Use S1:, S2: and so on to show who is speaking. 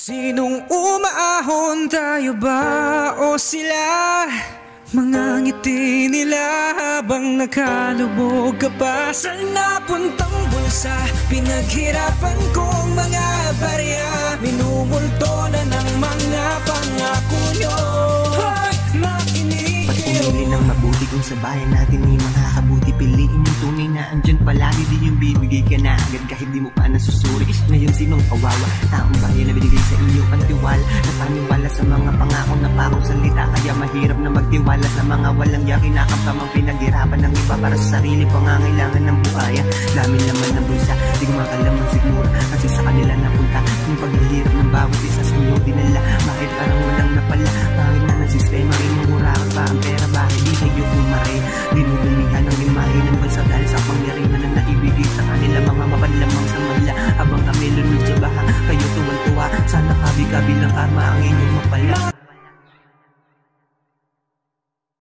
S1: Sinong umaahon, tayo ba o sila? Mga ngiti nila habang nakalubog ka pa. Saan napuntang bulsa? Pinaghirapan kong mga barya. Minumulto na ng mga pangako nyo. Hoy, makinig kayo.
S2: Pag-umili ng mabuti kung sa bayan natin ay makakabuti. Piliin yung tunay na andyan palagi. Di yung bibigay ka na agad kahit di mo pa nasusuri. Ngayon sinong kawawa? Taong bayan na binigay sa inyo ang tiwala. Napaniwala sa mga pangako na parang salita. Kaya mahirap na magtiwala sa mga walang yakin. Nakakamang pinaghirapan ng iba para sa sarili. Pangangailangan ng buhaya. Dami naman ng bulsa, di ko makalaman siguro. Kasi sa kanila napunta yung paghihirap ng bawat isa sa inyo dinala. Bakit parang walang napala? Bakit na ng sistema inumurakan pa ang pera? Bakit di kayo kumare? Dinudumihan ng imahe ng bansa dahil sa pangyarihan na naibigay sa kanila. Mga mapanlamang sa mala habang kami lunod sa baha. Kayo tuwan-tuwa, sana kabi-kabi ng karma ang inyong mapala.